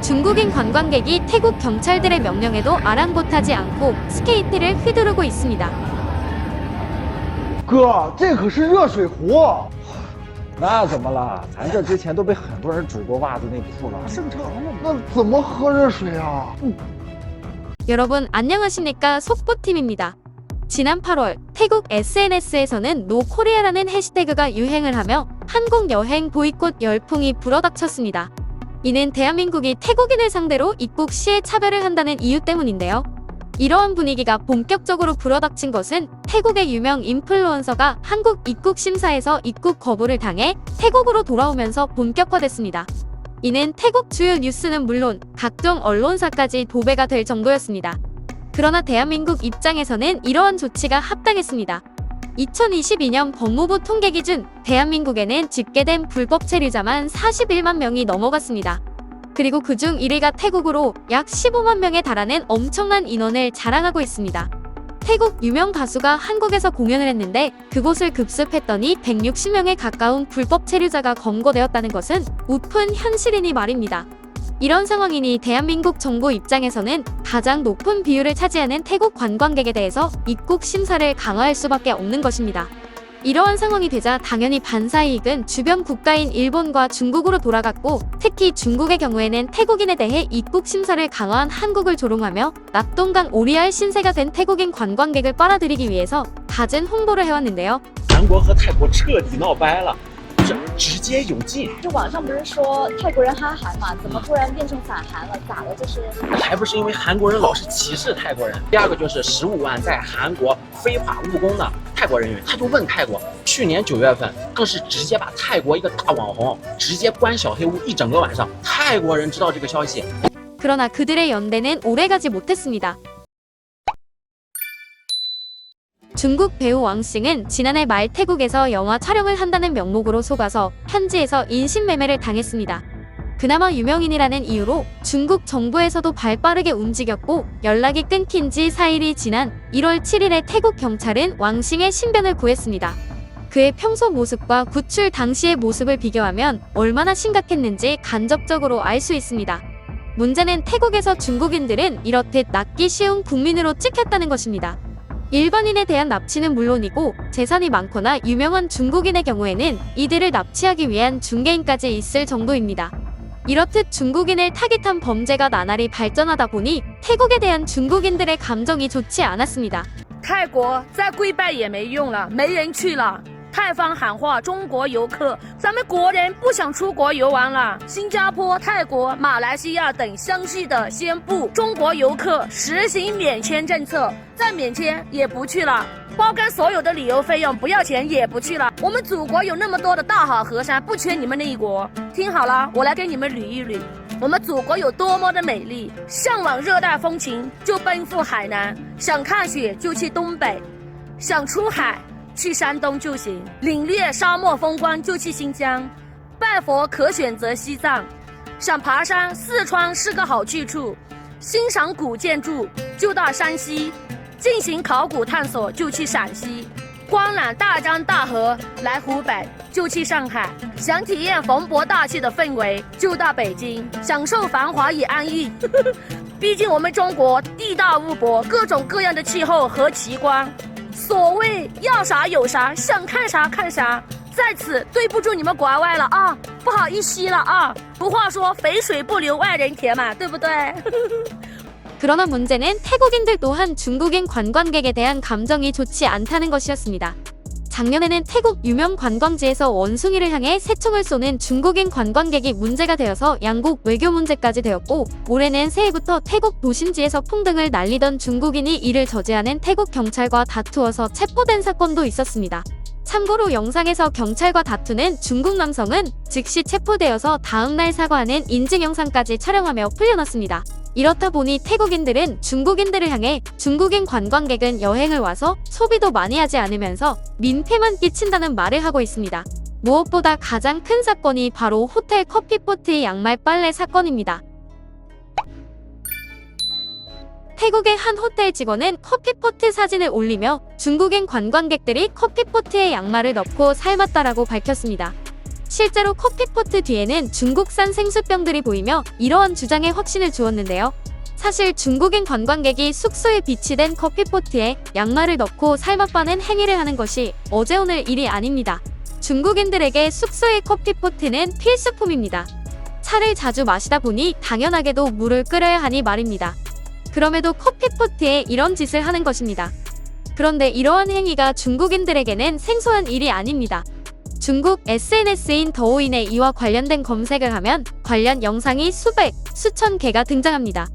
중국인 관광객이 태국 경찰들의 명령에도 아랑곳하지 않고 스케이트를 휘두르고 있습니다. 哥，这可是热水壶。那怎么了？咱这之前都被很多人指过袜子内裤了，正常嘛。那怎么喝热水啊？ 여러분 안녕하십니까? 속보팀입니다. 지난 8월 태국 SNS에서는 노코리아라는 해시태그가 유행을 하며 한국 여행 보이콧 열풍이 불어닥쳤습니다. 이는 대한민국이 태국인을 상대로 입국 시에 차별을 한다는 이유 때문인데요. 이러한 분위기가 본격적으로 불어닥친 것은 태국의 유명 인플루언서가 한국 입국 심사에서 입국 거부를 당해 태국으로 돌아오면서 본격화됐습니다. 이는 태국 주요 뉴스는 물론 각종 언론사까지 도배가 될 정도였습니다. 그러나 대한민국 입장에서는 이러한 조치가 합당했습니다. 2022년 법무부 통계 기준 대한민국에는 집계된 불법 체류자만 41만 명이 넘어갔습니다. 그리고 그중 1위가 태국으로 약 15만 명에 달하는 엄청난 인원을 자랑하고 있습니다. 태국 유명 가수가 한국에서 공연을 했는데 그곳을 급습했더니 160명에 가까운 불법 체류자가 검거되었다는 것은 우픈 현실이니 말입니다. 이런 상황이니 대한민국 정부 입장에서는 가장 높은 비율을 차지하는 태국 관광객에 대해서 입국 심사를 강화할 수밖에 없는 것입니다. 이러한 상황이 되자 당연히 반사이익은 주변 국가인 일본과 중국으로 돌아갔고, 특히 중국의 경우에는 태국인에 대해 입국 심사를 강화한 한국을 조롱하며 낙동강 오리알 신세가 된 태국인 관광객을 빨아들이기 위해서 갖은 홍보를 해왔는데요. 韩国和泰国彻底闹掰了，直接有劲，就网上不是说泰国人哈韩嘛，怎么突然变成反韩了？咋了？这是？还不是因为韩国人老是歧视泰国人。第二个就是15万在韩国非法务工的泰国人员，他就问泰国，去年9月份更是直接把泰国一个大网红直接关小黑屋一整个晚上。泰国人知道这个消息， 그러나 그들의 연대는 오래가지 못했습니다. 중국 배우 왕싱은 지난해 말 태국에서 영화 촬영을 한다는 명목으로 속아서 현지에서 인신매매를 당했습니다. 그나마 유명인이라는 이유로 중국 정부에서도 발빠르게 움직였고, 연락이 끊긴 지 4일이 지난 1월 7일에 태국 경찰은 왕싱의 신변을 구했습니다. 그의 평소 모습과 구출 당시의 모습을 비교하면 얼마나 심각했는지 간접적으로 알 수 있습니다. 문제는 태국에서 중국인들은 이렇듯 낚기 쉬운 국민으로 찍혔다는 것입니다. 일반인에 대한 납치는 물론이고 재산이 많거나 유명한 중국인의 경우에는 이들을 납치하기 위한 중개인까지 있을 정도입니다. 이렇듯 중국인을 타깃한 범죄가 나날이 발전하다 보니 태국에 대한 중국인들의 감정이 좋지 않았습니다. 泰国再跪拜也没用了，没人去了。泰方喊话中国游客，咱们国人不想出国游玩了。新加坡、泰国、马来西亚等相继的宣布中国游客实行免签政策，再免签也不去了，包干所有的旅游费用，不要钱也不去了。我们祖国有那么多的大好河山，不缺你们那一国。听好了，我来给你们捋一捋。我们祖国有多么的美丽，向往热带风情就奔赴海南，想看雪就去东北，想出海去山东就行，领略沙漠风光就去新疆，拜佛可选择西藏，想爬山四川是个好去处，欣赏古建筑就到山西，进行考古探索就去陕西，观览大江大河来湖北就去上海，想体验蓬勃大气的氛围就到北京，享受繁华与安逸。毕竟我们中国地大物博，各种各样的气候和奇观。所谓要啥有啥，想看啥看啥。在此对不住你们国外了啊，不好意思了啊。俗话说肥水不流外人田嘛，对不对？ 그러나 문제는 태국인들 또한 중국인 관광객에 대한 감정이 좋지 않다는 것이었습니다. 작년에는 태국 유명 관광지에서 원숭이를 향해 새총을 쏘는 중국인 관광객이 문제가 되어서 양국 외교 문제까지 되었고, 올해는 새해부터 태국 도심지에서 풍등을 날리던 중국인이 이를 저지하는 태국 경찰과 다투어서 체포된 사건도 있었습니다. 참고로 영상에서 경찰과 다투는 중국 남성은 즉시 체포되어서 다음날 사과하는 인증 영상까지 촬영하며 풀려났습니다. 이렇다 보니 태국인들은 중국인들을 향해 중국인 관광객은 여행을 와서 소비도 많이 하지 않으면서 민폐만 끼친다는 말을 하고 있습니다. 무엇보다 가장 큰 사건이 바로 호텔 커피포트의 양말 빨래 사건입니다. 태국의 한 호텔 직원은 커피포트 사진을 올리며 중국인 관광객들이 커피포트에 양말을 넣고 삶았다라고 밝혔습니다. 실제로 커피포트 뒤에는 중국산 생수병들이 보이며 이러한 주장에 확신을 주었는데요. 사실 중국인 관광객이 숙소에 비치된 커피포트에 양말을 넣고 삶아빠는 행위를 하는 것이 어제 오늘 일이 아닙니다. 중국인들에게 숙소의 커피포트는 필수품입니다. 차를 자주 마시다 보니 당연하게도 물을 끓여야 하니 말입니다. 그럼에도 커피포트에 이런 짓을 하는 것입니다. 그런데 이러한 행위가 중국인들에게는 생소한 일이 아닙니다. 중국 SNS인 더오인에 이와 관련된 검색을 하면 관련 영상이 수백, 수천 개가 등장합니다.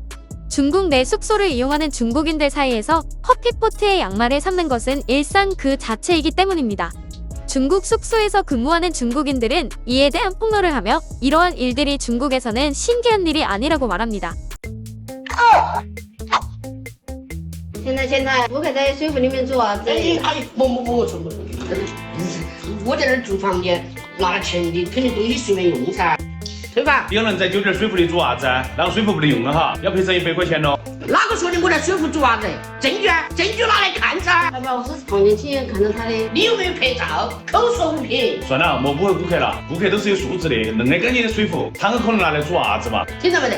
중국 내 숙소를 이용하는 중국인들 사이에서 커피포트에 양말을 삶는 것은 일상 그 자체이기 때문입니다. 중국 숙소에서 근무하는 중국인들은 이에 대한 폭로를 하며 이러한 일들이 중국에서는 신기한 일이 아니라고 말합니다. 现在不可在水府里面住啊！不，我在这儿住房间，拿了钱的肯定都以随便用噻，对吧？有人在酒店水壶里做啥子，然后水壶不能用了哈，要赔偿100块钱咯。哪个说的我在水壶做啥子？证据啊，证据拿来看噻！要不然我是房间亲眼看到他的。你有没有拍照？口说无凭。算了，莫误会顾客了，顾客都是有素质的，恁个干净的水壶，他们可能拿来做啥子嘛？听到没得？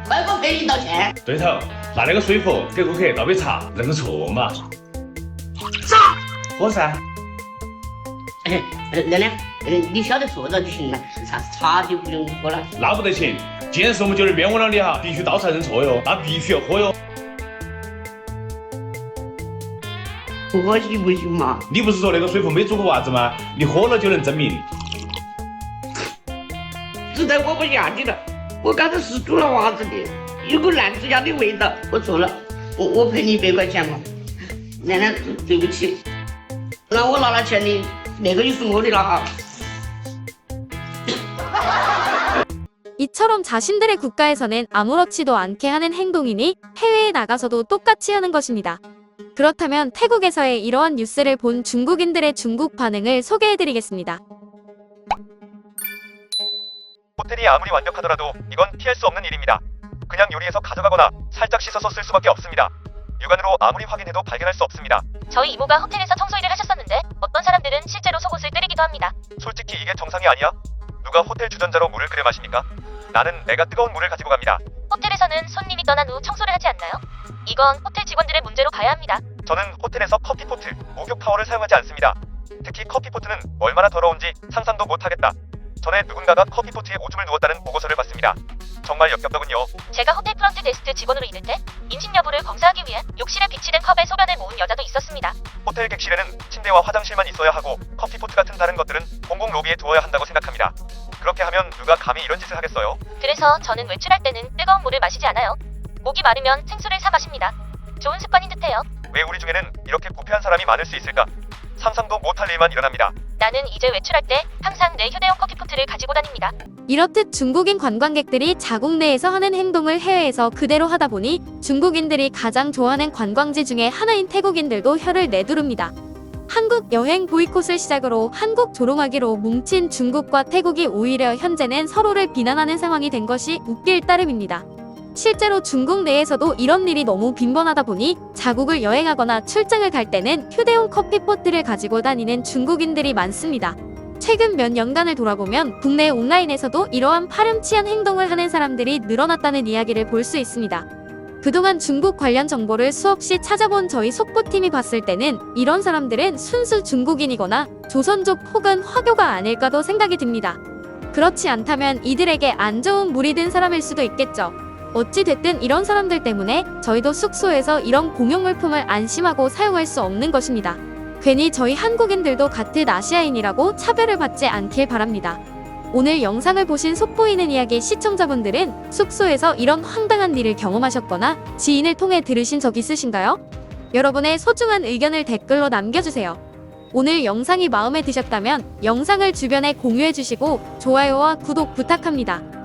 快给我赔1道歉！对头，拿那个水壶给顾客倒杯茶，认个错嘛。啥？喝噻。亮亮，你晓得错了就行了，啥茶就不用喝了。那不得行，既然是我们酒店冤枉了你哈，必须倒茶认错哟，那必须要喝哟。喝行不行嘛？你不是说那个水壶没做过袜子吗？你喝了就能证明。实在喝不下去了，我刚才是煮了袜子的，有股烂指甲的味道。我错了，我赔你100块钱嘛。亮亮，对不起，那我拿了钱的那个就是我的了哈。 이처럼 자신들의 국가에서는 아무렇지도 않게 하는 행동이니 해외에 나가서도 똑같이 하는 것입니다. 그렇다면 태국에서의 이러한 뉴스를 본 중국인들의 중국 반응을 소개해드리겠습니다. 호텔이 아무리 완벽하더라도 이건 피할 수 없는 일입니다. 그냥 요리해서 가져가거나 살짝 씻어서 쓸 수밖에 없습니다. 육안으로 아무리 확인해도 발견할 수 없습니다. 저희 이모가 호텔에서 청소일을 하셨었는데 어떤 사람들은 실제로 속옷을 때리기도 합니다. 솔직히 이게 정상이 아니야? 누가 호텔 주전자로 물을 끓여 마십니까? 나는 내가 뜨거운 물을 가지고 갑니다. 호텔에서는 손님이 떠난 후 청소를 하지 않나요? 이건 호텔 직원들의 문제로 봐야 합니다. 저는 호텔에서 커피포트, 목욕 타월을 사용하지 않습니다. 특히 커피포트는 얼마나 더러운지 상상도 못하겠다. 전에 누군가가 커피포트에 오줌을 누웠다는 보고서를 봤습니다. 정말 역겹더군요. 제가 호텔 프런트 데스크 직원으로 일할 때 임신 여부를 검사하기 위해 욕실에 비치된 컵에 소변을 모은 여자도 있었습니다. 호텔 객실에는 침대와 화장실만 있어야 하고 커피포트 같은 다른 것들은 공공 로비에 두어야 한다고 생각합니다. 그렇게 하면 누가 감히 이런 짓을 하겠어요? 그래서 저는 외출할 때는 뜨거운 물을 마시지 않아요. 목이 마르면 생수를 사 마십니다. 좋은 습관인 듯해요. 왜 우리 중에는 이렇게 부패한 사람이 많을 수 있을까? 상상도 못할 일만 일어납니다. 나는 이제 외출할 때 항상 내 휴대용 커피포트를 가지고 다닙니다. 이렇듯 중국인 관광객들이 자국 내에서 하는 행동을 해외에서 그대로 하다 보니 중국인들이 가장 좋아하는 관광지 중에 하나인 태국인들도 혀를 내두릅니다. 한국 여행 보이콧을 시작으로 한국 조롱하기로 뭉친 중국과 태국이 오히려 현재는 서로를 비난하는 상황이 된 것이 웃길 따름입니다. 실제로 중국 내에서도 이런 일이 너무 빈번하다 보니 자국을 여행하거나 출장을 갈 때는 휴대용 커피포트를 가지고 다니는 중국인들이 많습니다. 최근 몇 년간을 돌아보면 국내 온라인에서도 이러한 파렴치한 행동을 하는 사람들이 늘어났다는 이야기를 볼 수 있습니다. 그동안 중국 관련 정보를 수없이 찾아본 저희 속보팀이 봤을 때는 이런 사람들은 순수 중국인이거나 조선족 혹은 화교가 아닐까도 생각이 듭니다. 그렇지 않다면 이들에게 안 좋은 물이 든 사람일 수도 있겠죠. 어찌됐든 이런 사람들 때문에 저희도 숙소에서 이런 공용물품을 안심하고 사용할 수 없는 것입니다. 괜히 저희 한국인들도 같은 아시아인이라고 차별을 받지 않길 바랍니다. 오늘 영상을 보신 속보이는 이야기 시청자분들은 숙소에서 이런 황당한 일을 경험하셨거나 지인을 통해 들으신 적 있으신가요? 여러분의 소중한 의견을 댓글로 남겨주세요. 오늘 영상이 마음에 드셨다면 영상을 주변에 공유해주시고 좋아요와 구독 부탁합니다.